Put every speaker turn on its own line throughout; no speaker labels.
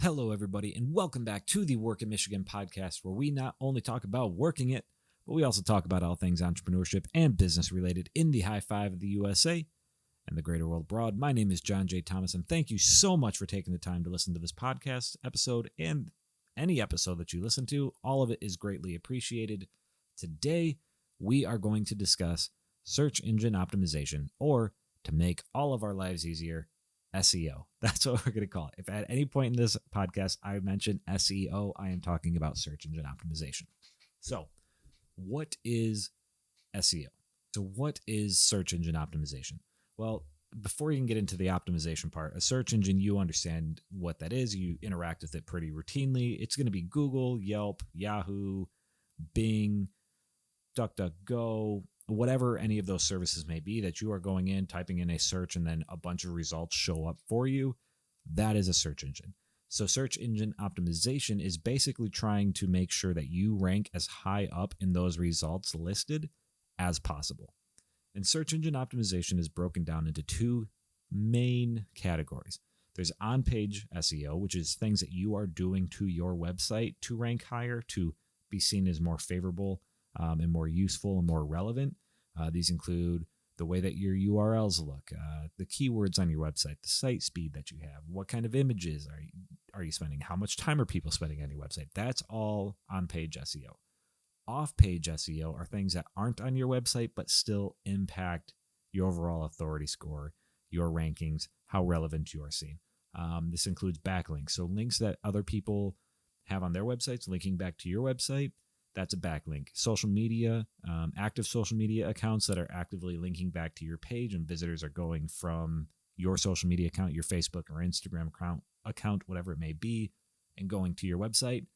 Hello, everybody, and welcome back to the Work in Michigan podcast, where we not only talk about working it, but we also talk about all things entrepreneurship and business related in the high five of the USA and the greater world abroad. My name is John J. Thomas, and thank you so much for taking the time to listen to this podcast episode and any episode that you listen to. All of it is greatly appreciated. Today, we are going to discuss search engine optimization, or to make all of our lives easier, SEO. That's what we're going to call it. If at any point in this podcast I mention SEO, I am talking about search engine optimization. So, what is SEO? So, what is search engine optimization? Well, before you can get into the optimization part, a search engine, you understand what that is. You interact with it pretty routinely. It's going to be Google, Yelp, Yahoo, Bing, DuckDuckGo, whatever any of those services may be that you are going in, typing in a search, and then a bunch of results show up for you. That is a search engine. So search engine optimization is basically trying to make sure that you rank as high up in those results listed as possible. And search engine optimization is broken down into two main categories. There's on-page SEO, which is things that you are doing to your website to rank higher, to be seen as more favorable and more useful and more relevant. These include the way that your URLs look, the keywords on your website, the site speed that you have, what kind of images are you spending, how much time are people spending on your website. That's all on-page SEO. Off-page SEO are things that aren't on your website but still impact your overall authority score, your rankings, how relevant you are seen. This includes backlinks, so links that other people have on their websites linking back to your website. That's a backlink. Social media, active social media accounts that are actively linking back to your page, and visitors are going from your social media account, your Facebook or Instagram account, whatever it may be, and going to your website.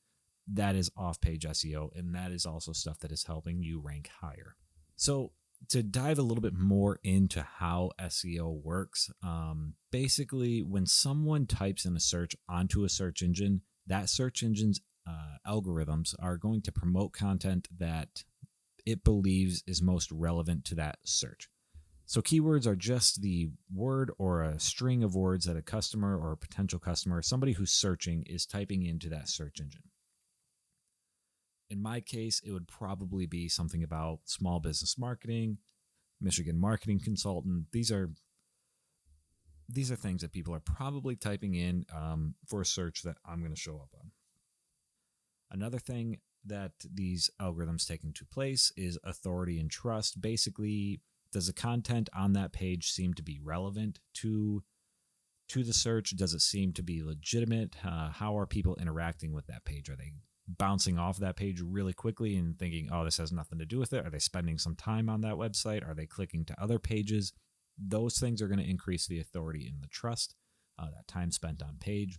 That is off-page SEO, and that is also stuff that is helping you rank higher. So to dive a little bit more into how SEO works, basically when someone types in a search onto a search engine, that search engine's algorithms are going to promote content that it believes is most relevant to that search. So keywords are just the word or a string of words that a customer or a potential customer, somebody who's searching, is typing into that search engine. In my case, it would probably be something about small business marketing, Michigan marketing consultant. These are things that people are probably typing in for a search that I'm going to show up on. Another thing that these algorithms take into place is authority and trust. Basically, does the content on that page seem to be relevant to the search? Does it seem to be legitimate? How are people interacting with that page? Are they bouncing off that page really quickly and thinking, oh, this has nothing to do with it? Are they spending some time on that website? Are they clicking to other pages? Those things are going to increase the authority and the trust, that time spent on page.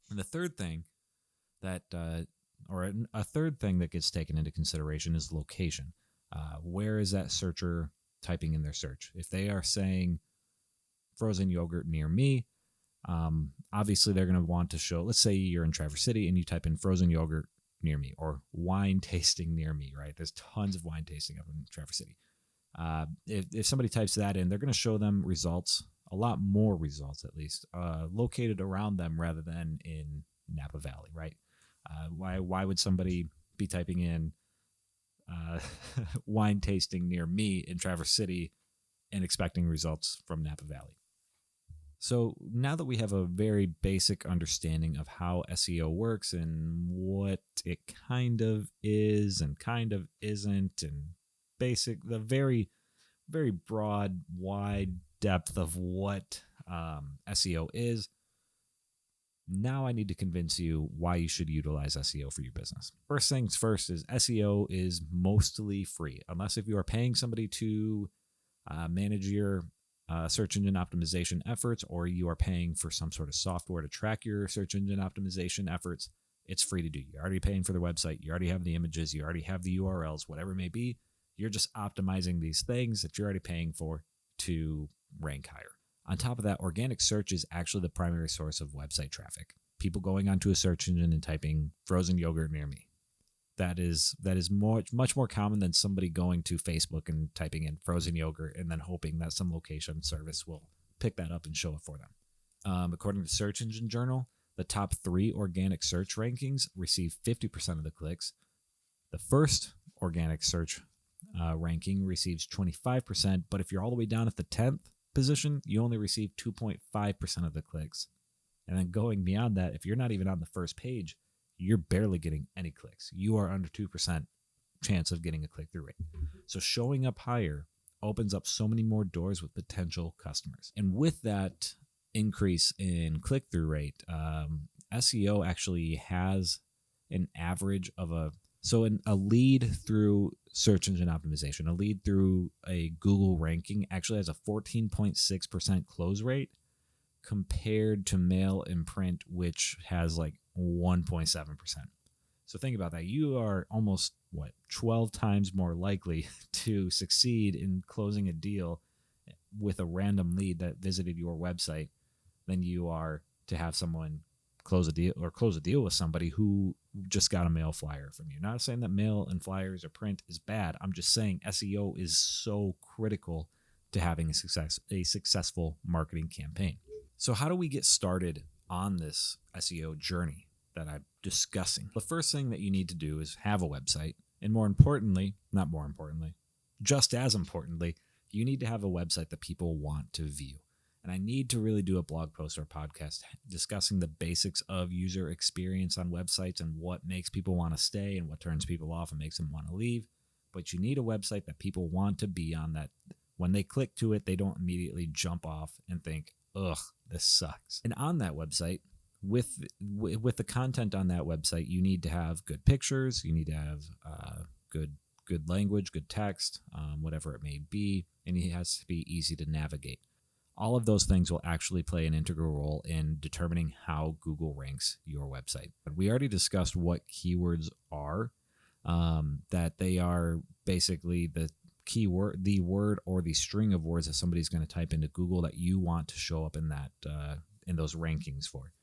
And the third thing a third thing that gets taken into consideration is location. Where is that searcher typing in their search? If they are saying frozen yogurt near me, obviously they're going to want to show, let's say you're in Traverse City and you type in frozen yogurt near me or wine tasting near me, right? There's tons of wine tasting up in Traverse City. If somebody types that in, they're going to show them results, a lot more results at least, located around them rather than in Napa Valley, right? Why would somebody be typing in wine tasting near me in Traverse City and expecting results from Napa Valley? So now that we have a very basic understanding of how SEO works and what it kind of is and kind of isn't, and the very, very broad, wide depth of what SEO is, now I need to convince you why you should utilize SEO for your business. First things first is SEO is mostly free, unless if you are paying somebody to manage your search engine optimization efforts, or you are paying for some sort of software to track your search engine optimization efforts. It's free to do. You're already paying for the website. You already have the images. You already have the URLs, whatever it may be. You're just optimizing these things that you're already paying for to rank higher. On top of that, organic search is actually the primary source of website traffic. People going onto a search engine and typing frozen yogurt near me. That is much more common than somebody going to Facebook and typing in frozen yogurt and then hoping that some location service will pick that up and show it for them. According to Search Engine Journal, The top 3 organic search rankings receive 50% of the clicks. The first organic search ranking receives 25%, but if you're all the way down at the 10th position, you only receive 2.5% of the clicks. And then going beyond that, if you're not even on the first page, you're barely getting any clicks. You are under 2% chance of getting a click-through rate. So showing up higher opens up so many more doors with potential customers. And with that increase in click-through rate, SEO actually has an average of a lead through search engine optimization, a lead through a Google ranking actually has a 14.6% close rate compared to mail and print, which has like 1.7%. So think about that. You are almost 12 times more likely to succeed in closing a deal with a random lead that visited your website than you are to have someone close a deal with somebody who just got a mail flyer from you. Not saying that mail and flyers or print is bad. I'm just saying SEO is so critical to having a successful marketing campaign. So how do we get started on this SEO journey that I'm discussing? The first thing that you need to do is have a website. And just as importantly, you need to have a website that people want to view. And I need to really do a blog post or podcast discussing the basics of user experience on websites and what makes people want to stay and what turns people off and makes them want to leave. But you need a website that people want to be on, that when they click to it, they don't immediately jump off and think, ugh, this sucks. And on that website, with the content on that website, you need to have good pictures, you need to have good language, good text, whatever it may be, and it has to be easy to navigate. All of those things will actually play an integral role in determining how Google ranks your website. But we already discussed what keywords are, that they are basically the keyword, the word or the string of words that somebody's going to type into Google that you want to show up in that in those rankings for.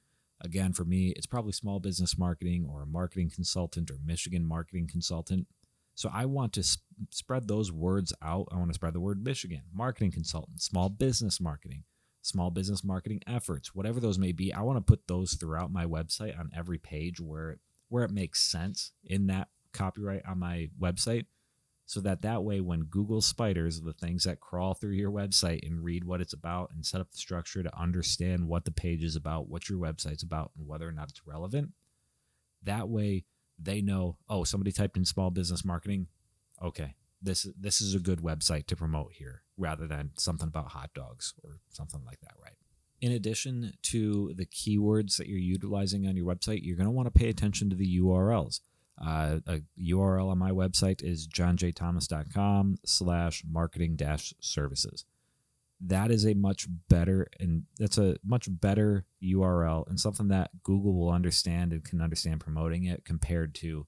Again, for me, it's probably small business marketing or a marketing consultant or Michigan marketing consultant. So I want to spread those words out. I want to spread the word Michigan, marketing consultant, small business marketing efforts, whatever those may be. I want to put those throughout my website on every page where it makes sense in that copyright on my website, so that way when Google spiders, the things that crawl through your website and read what it's about and set up the structure to understand what the page is about, what your website's about, and whether or not it's relevant, that way they know, oh, somebody typed in small business marketing. Okay, this is a good website to promote here, rather than something about hot dogs or something like that, right? In addition to the keywords that you're utilizing on your website, you're going to want to pay attention to the URLs. A URL on my website is johnjthomas.com/marketing-services. That is a much better URL and something that Google will understand and can understand promoting it, compared to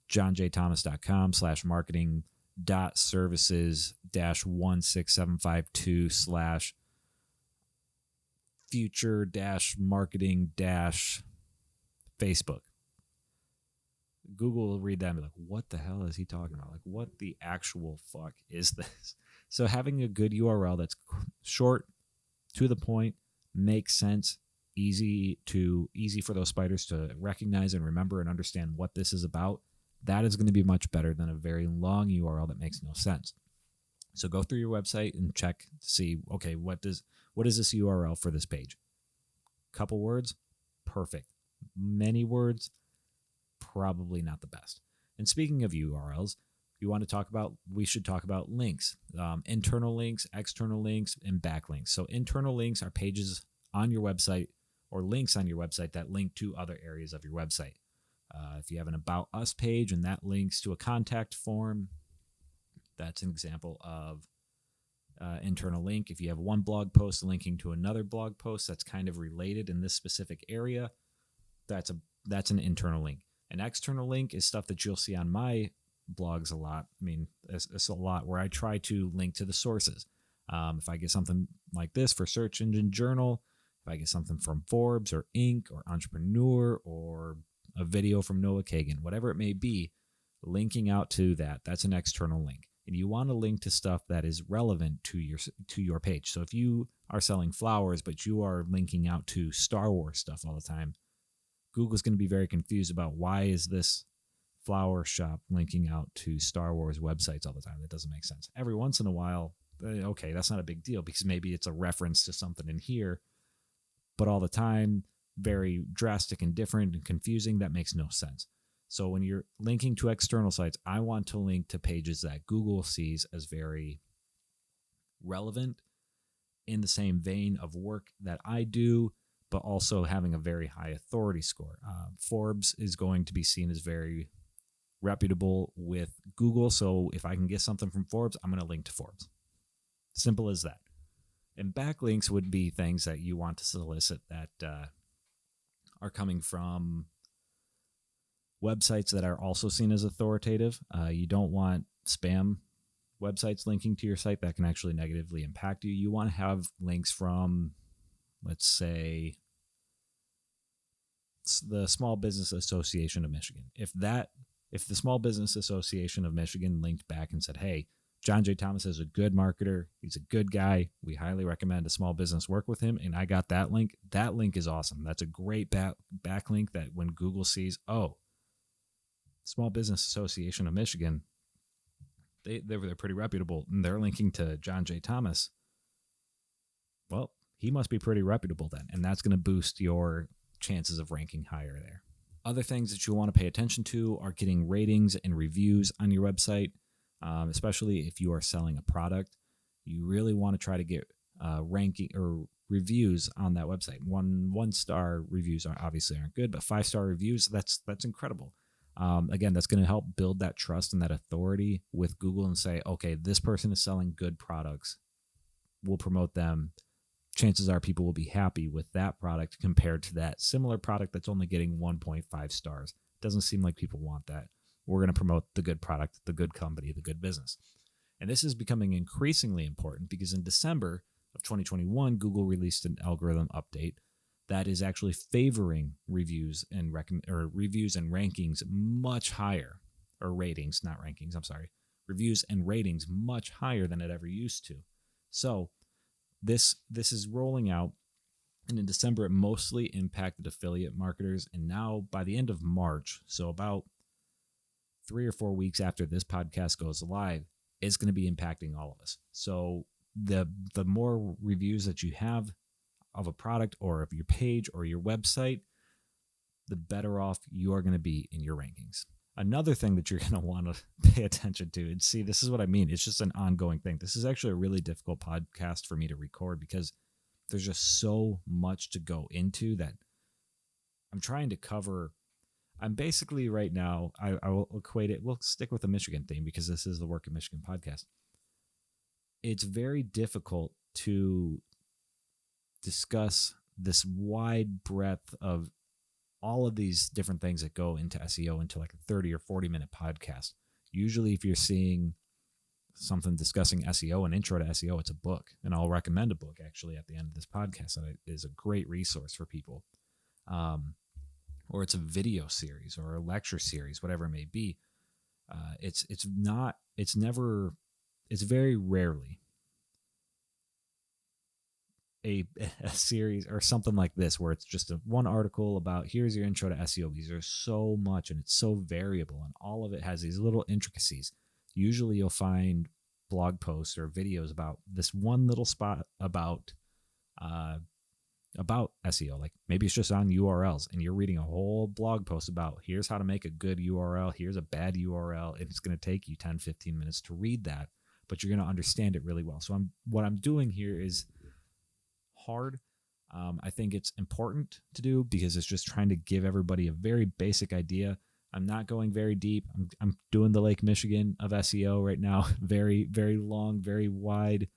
johnjthomas.com/marketing-services-future-marketing-Facebook. Google will read that and be like, what the hell is he talking about? Like, what the actual fuck is this? So having a good URL that's short, to the point, makes sense, easy for those spiders to recognize and remember and understand what this is about, that is going to be much better than a very long URL that makes no sense. So go through your website and check to see, okay, what is this URL for this page? Couple words, perfect. Many words, probably not the best. And speaking of URLs, we should talk about links, internal links, external links, and backlinks. So internal links are pages on your website or links on your website that link to other areas of your website. If you have an About Us page and that links to a contact form, that's an example of internal link. If you have one blog post linking to another blog post that's kind of related in this specific area, that's an internal link. An external link is stuff that you'll see on my blogs a lot. I mean, it's a lot where I try to link to the sources. If I get something like this for Search Engine Journal, if I get something from Forbes or Inc. or Entrepreneur or a video from Noah Kagan, whatever it may be, linking out to that's an external link. And you want to link to stuff that is relevant to your page. So if you are selling flowers, but you are linking out to Star Wars stuff all the time, Google's going to be very confused about why is this flower shop linking out to Star Wars websites all the time. That doesn't make sense. Every once in a while, okay, that's not a big deal because maybe it's a reference to something in here, but all the time, very drastic and different and confusing, that makes no sense. So when you're linking to external sites, I want to link to pages that Google sees as very relevant, in the same vein of work that I do, but also having a very high authority score. Forbes is going to be seen as very reputable with Google. So if I can get something from Forbes, I'm going to link to Forbes. Simple as that. And backlinks would be things that you want to solicit that are coming from websites that are also seen as authoritative. You don't want spam websites linking to your site that can actually negatively impact you. You want to have links from, let's say, the Small Business Association of Michigan. If the Small Business Association of Michigan linked back and said, hey, John J. Thomas is a good marketer, he's a good guy, we highly recommend a small business work with him, and I got that link is awesome. That's a great backlink that when Google sees, oh, Small Business Association of Michigan, they're pretty reputable, and they're linking to John J. Thomas, well, he must be pretty reputable then, and that's going to boost your chances of ranking higher there. Other things that you want to pay attention to are getting ratings and reviews on your website, especially if you are selling a product. You really want to try to get ranking or reviews on that website. One star reviews obviously aren't good, but 5-star reviews, that's incredible. Again, that's going to help build that trust and that authority with Google and say, okay, this person is selling good products. We'll promote them. Chances are people will be happy with that product compared to that similar product that's only getting 1.5 stars. Doesn't seem like people want that. We're going to promote the good product, the good company, the good business. And this is becoming increasingly important because in December of 2021, Google released an algorithm update that is actually favoring reviews and reviews and rankings much higher, or ratings, not rankings, I'm sorry, reviews and ratings much higher than it ever used to. So this is rolling out, and in December it mostly impacted affiliate marketers, and now by the end of March, so about 3 or 4 weeks after this podcast goes live, it's going to be impacting all of us. So the more reviews that you have of a product or of your page or your website, the better off you are going to be in your rankings. Another thing that you're going to want to pay attention to, and see, this is what I mean. It's just an ongoing thing. This is actually a really difficult podcast for me to record because there's just so much to go into that I'm trying to cover. I'm basically right now, I will equate it. We'll stick with the Michigan theme because this is the Work in Michigan podcast. It's very difficult to discuss this wide breadth of all of these different things that go into SEO into like a 30 or 40 minute podcast. Usually if you're seeing something discussing SEO, an intro to SEO, it's a book. And I'll recommend a book actually at the end of this podcast that is a great resource for people. Or it's a video series or a lecture series, whatever it may be. It's very rarely a series or something like this where it's just one article about here's your intro to SEO. These are so much and it's so variable, and all of it has these little intricacies. Usually you'll find blog posts or videos about this one little spot about SEO. Like maybe it's just on URLs and you're reading a whole blog post about here's how to make a good URL, here's a bad URL, and it's going to take you 10-15 minutes to read that, but you're going to understand it really well. So what I'm doing here is hard. I think it's important to do because it's just trying to give everybody a very basic idea. I'm not going very deep. I'm doing the Lake Michigan of SEO right now. Very, very long, very wide,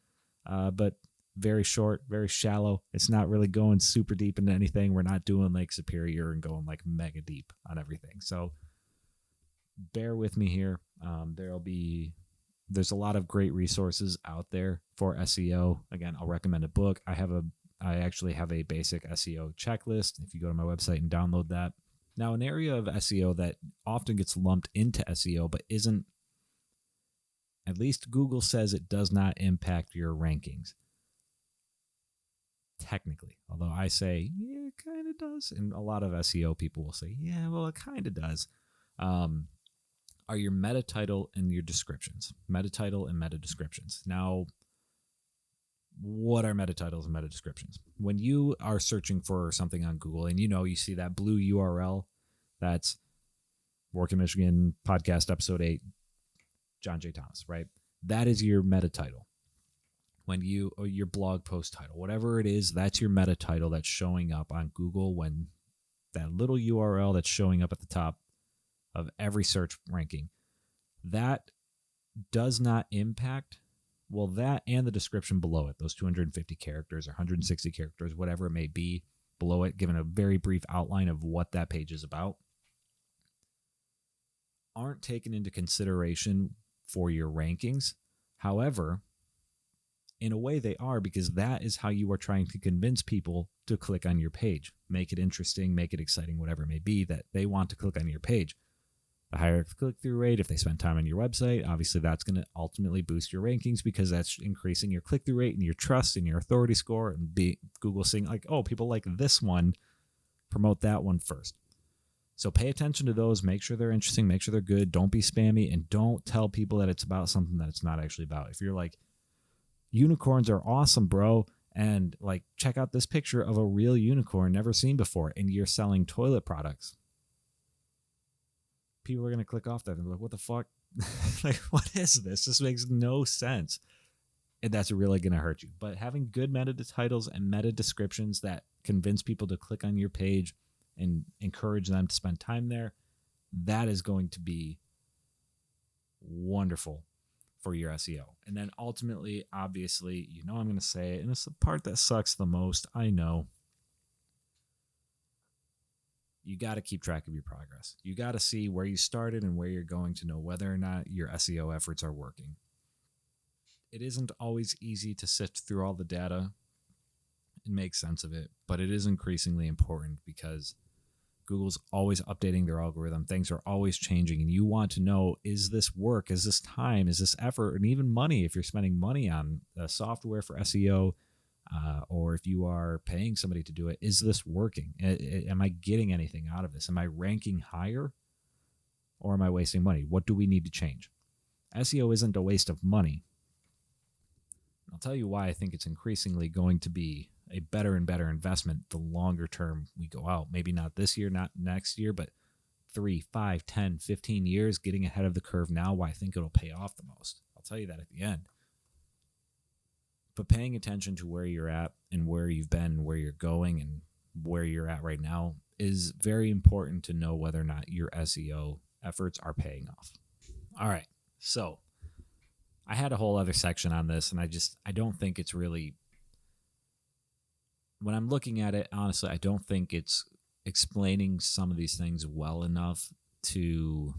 but very short, very shallow. It's not really going super deep into anything. We're not doing Lake Superior and going like mega deep on everything. So bear with me here. There's a lot of great resources out there for SEO. Again, I'll recommend a book. I actually have a basic SEO checklist. If you go to my website and download that. Now, an area of SEO that often gets lumped into SEO, but isn't, at least Google says it does not impact your rankings. technically. Although I say, yeah, it kind of does. And a lot of SEO people will say, yeah, well, it kind of does. Are your meta title and your descriptions. Meta title and meta descriptions. Now, what are meta titles and meta descriptions? When you are searching for something on Google and you see that blue URL, that's Work in Michigan podcast episode 8, John J. Thomas, right? That is your meta title. When or your blog post title, whatever it is, that's your meta title that's showing up on Google when that little URL that's showing up at the top of every search ranking. That does not impact, well, that and the description below it, those 250 characters or 160 characters, whatever it may be below it, given a very brief outline of what that page is about, aren't taken into consideration for your rankings. However, in a way they are, because that is how you are trying to convince people to click on your page. Make it interesting, make it exciting, whatever it may be that they want to click on your page. The higher click-through rate, if they spend time on your website, obviously that's going to ultimately boost your rankings because that's increasing your click-through rate and your trust and your authority score, and Google seeing like, oh, people like this one, promote that one first. So pay attention to those, make sure they're interesting, make sure they're good, don't be spammy, and don't tell people that it's about something that it's not actually about. If you're like, unicorns are awesome, bro, and like, check out this picture of a real unicorn never seen before, and you're selling toilet products, people are going to click off that and be like, what the fuck? Like, what is this? This makes no sense. And that's really going to hurt you. But having good meta titles and meta descriptions that convince people to click on your page and encourage them to spend time there, that is going to be wonderful for your SEO. And then ultimately, obviously, I'm going to say it, and it's the part that sucks the most, I know. You got to keep track of your progress. You got to see where you started and where you're going to know whether or not your SEO efforts are working. It isn't always easy to sift through all the data and make sense of it, but it is increasingly important because Google's always updating their algorithm. Things are always changing, and you want to know, is this work? Is this time? Is this effort? And even money, if you're spending money on software for SEO, or if you are paying somebody to do it, is this working? Am I getting anything out of this? Am I ranking higher, or am I wasting money? What do we need to change? SEO isn't a waste of money. I'll tell you why I think it's increasingly going to be a better and better investment the longer term we go out. Maybe not this year, not next year, but 3, 5, 10, 15 years, getting ahead of the curve now, why I think it'll pay off the most. I'll tell you that at the end. But paying attention to where you're at and where you've been, where you're going, and where you're at right now is very important to know whether or not your SEO efforts are paying off. All right, so I had a whole other section on this, and I don't think it's really, when I'm looking at it, honestly, I don't think it's explaining some of these things well enough to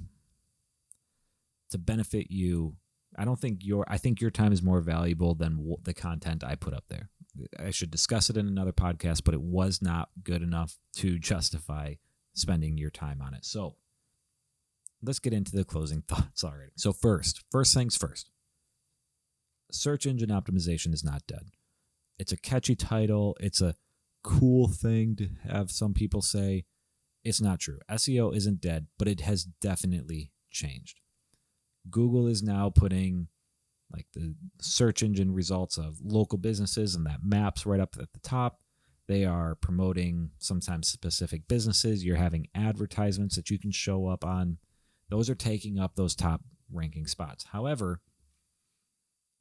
benefit you. I think your time is more valuable than the content I put up there. I should discuss it in another podcast, but it was not good enough to justify spending your time on it. So let's get into the closing thoughts already. So first things first. Search engine optimization is not dead. It's a catchy title. It's a cool thing to have some people say. It's not true. SEO isn't dead, but it has definitely changed. Google is now putting like the search engine results of local businesses, and that maps right up at the top. They are promoting sometimes specific businesses. You're having advertisements that you can show up on. Those are taking up those top ranking spots. However,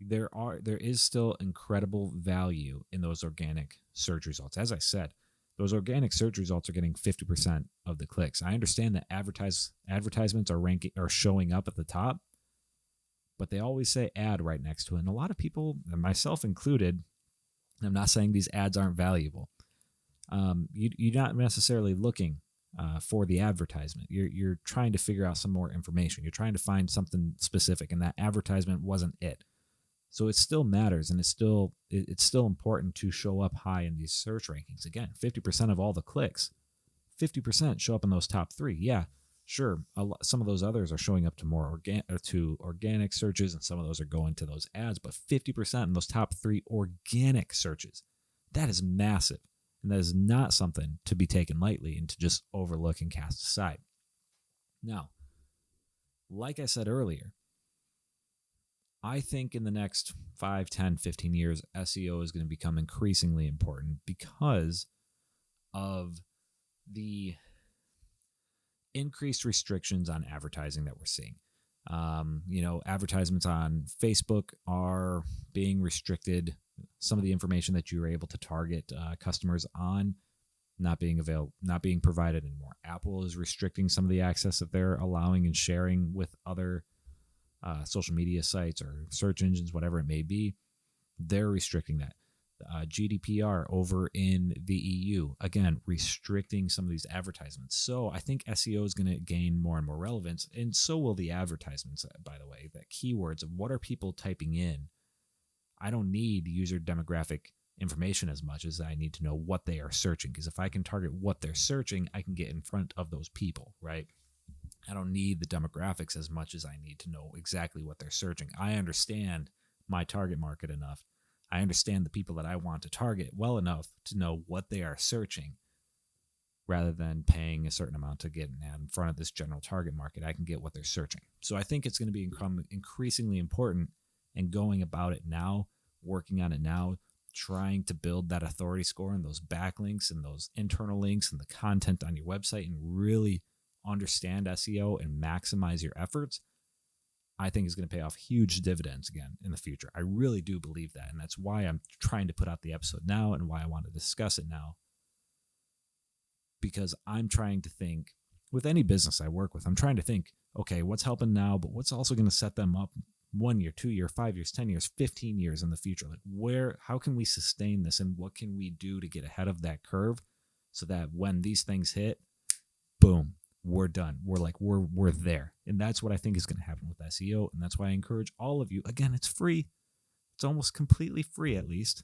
there is still incredible value in those organic search results. As I said, those organic search results are getting 50% of the clicks. I understand that advertisements are showing up at the top, but they always say ad right next to it. And a lot of people, and myself included, and I'm not saying these ads aren't valuable. You're not necessarily looking for the advertisement. You're trying to figure out some more information. You're trying to find something specific, and that advertisement wasn't it. So it still matters, and it's still important to show up high in these search rankings. Again, 50% of all the clicks, 50% show up in those top 3. Yeah, sure. Some of those others are showing up to more organic searches, and some of those are going to those ads. But 50% in those top 3 organic searches, That is massive. And that is not something to be taken lightly and to just overlook and cast aside. Now, like I said earlier, I think in the next 5, 10, 15 years, SEO is going to become increasingly important because of the increased restrictions on advertising that we're seeing. Advertisements on Facebook are being restricted. Some of the information that you were able to target customers on not being provided anymore. Apple is restricting some of the access that they're allowing and sharing with other social media sites or search engines, whatever it may be. They're restricting that. GDPR over in the EU, again, restricting some of these advertisements. So I think SEO is going to gain more and more relevance, and so will the advertisements, by the way. The keywords of what are people typing in. I don't need user demographic information as much as I need to know what they are searching, because if I can target what they're searching, I can get in front of those people, right? I don't need the demographics as much as I need to know exactly what they're searching. I understand my target market enough. I understand the people that I want to target well enough to know what they are searching, rather than paying a certain amount to get in front of this general target market. I can get what they're searching. So I think it's going to be increasingly important, and going about it now, working on it now, trying to build that authority score and those backlinks and those internal links and the content on your website, and really understand SEO and maximize your efforts, I think is going to pay off huge dividends again in the future. I really do believe that. And that's why I'm trying to put out the episode now and why I want to discuss it now. Because I'm trying to think, with any business I work with, I'm trying to think, okay, what's helping now, but what's also going to set them up 1 year, 2 year, 5 years, 10 years, 15 years in the future? Like how can we sustain this, and what can we do to get ahead of that curve so that when these things hit, boom, we're done. We're there. And that's what I think is going to happen with SEO. And that's why I encourage all of you. Again, it's free. It's almost completely free, at least.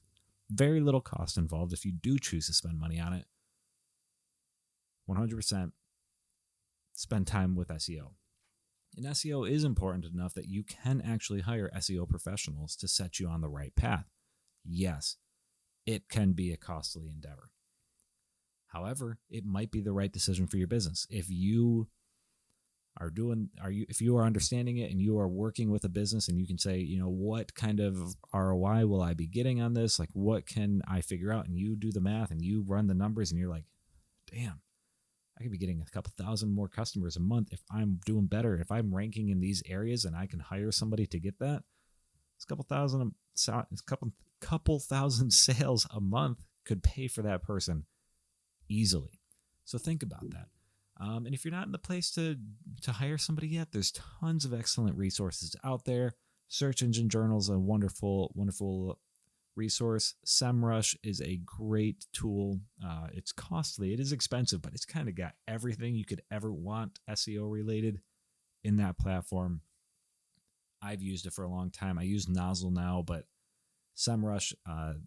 Very little cost involved if you do choose to spend money on it. 100% spend time with SEO. And SEO is important enough that you can actually hire SEO professionals to set you on the right path. Yes, it can be a costly endeavor. However, it might be the right decision for your business. If you are understanding it and you are working with a business, and you can say, what kind of ROI will I be getting on this? Like, what can I figure out? And you do the math and you run the numbers, and you're like, damn, I could be getting a couple thousand more customers a month if I'm doing better. If I'm ranking in these areas and I can hire somebody to get that, it's a couple thousand sales a month could pay for that person easily. So think about that. And if you're not in the place to hire somebody yet, there's tons of excellent resources out there. Search Engine Journal is a wonderful, wonderful resource. SEMrush is a great tool. It's costly. It is expensive, but it's kind of got everything you could ever want SEO related in that platform. I've used it for a long time. I use Nozzle now, but SEMrush,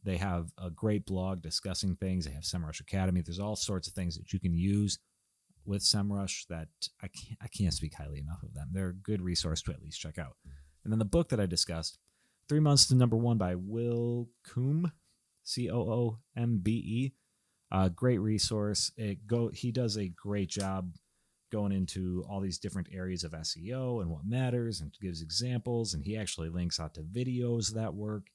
they have a great blog discussing things. They have SEMrush Academy. There's all sorts of things that you can use with SEMrush that I can't speak highly enough of them. They're a good resource to at least check out. And then the book that I discussed, 3 Months to Number One by Will Coombe, Coombe. Great resource. He does a great job going into all these different areas of SEO and what matters, and gives examples, and he actually links out to videos that work.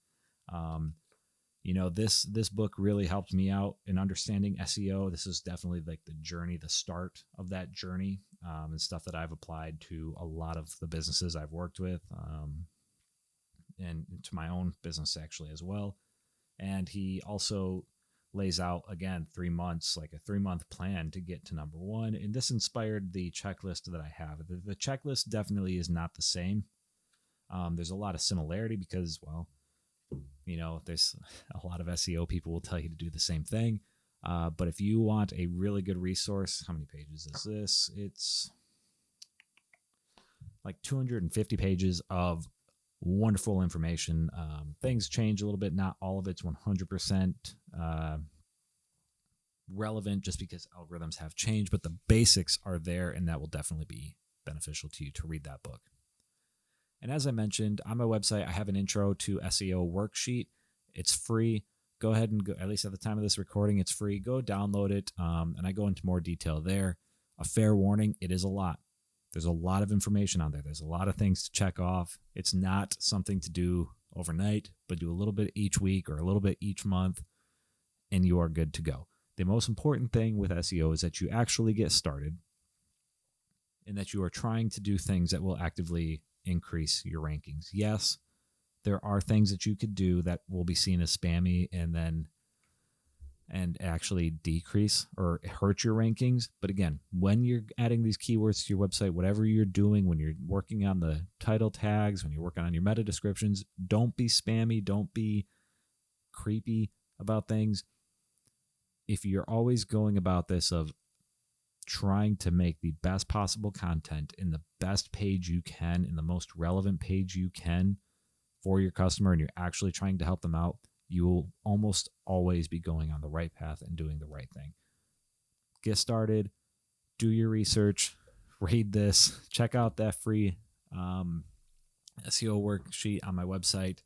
This book really helped me out in understanding SEO. This is definitely like the journey, the start of that journey, and stuff that I've applied to a lot of the businesses I've worked with, and to my own business actually as well. And he also lays out, again, 3 months, like a 3-month plan to get to number one. And this inspired the checklist that I have. The checklist definitely is not the same. There's a lot of similarity because, there's a lot of SEO people will tell you to do the same thing. But if you want a really good resource, how many pages is this? It's like 250 pages of wonderful information. Things change a little bit. Not all of it's 100% relevant just because algorithms have changed, but the basics are there, and that will definitely be beneficial to you to read that book. And as I mentioned, on my website, I have an intro to SEO Worksheet. It's free. go ahead and go, at least at the time of this recording, it's free. Go download it. And I go into more detail there. A fair warning, it is a lot. There's a lot of information on there. There's a lot of things to check off. It's not something to do overnight, but do a little bit each week or a little bit each month, and you are good to go. The most important thing with SEO is that you actually get started and that you are trying to do things that will actively increase your rankings. Yes, there are things that you could do that will be seen as spammy and actually decrease or hurt your rankings. But again, when you're adding these keywords to your website, whatever you're doing, when you're working on the title tags, when you're working on your meta descriptions, don't be spammy, don't be creepy about things. If you're always going about this of trying to make the best possible content in the best page you can, in the most relevant page you can for your customer, and you're actually trying to help them out, you will almost always be going on the right path and doing the right thing. Get started, do your research, read this, check out that free SEO worksheet on my website.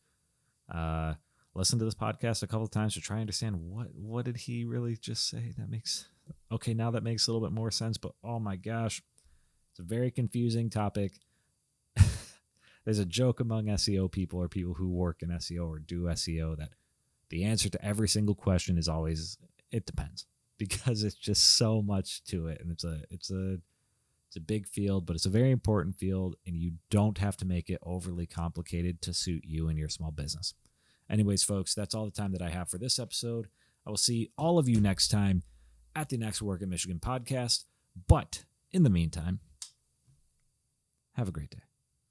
Listen to this podcast a couple of times to try and understand what did he really just say. Now that makes a little bit more sense, but oh my gosh, it's a very confusing topic. There's a joke among SEO people or people who work in SEO or do SEO that the answer to every single question is always, it depends, because it's just so much to it. And it's a big field, but it's a very important field, and you don't have to make it overly complicated to suit you and your small business. Anyways, folks, that's all the time that I have for this episode. I will see all of you next time at the next Work in Michigan podcast. But in the meantime, have a great day.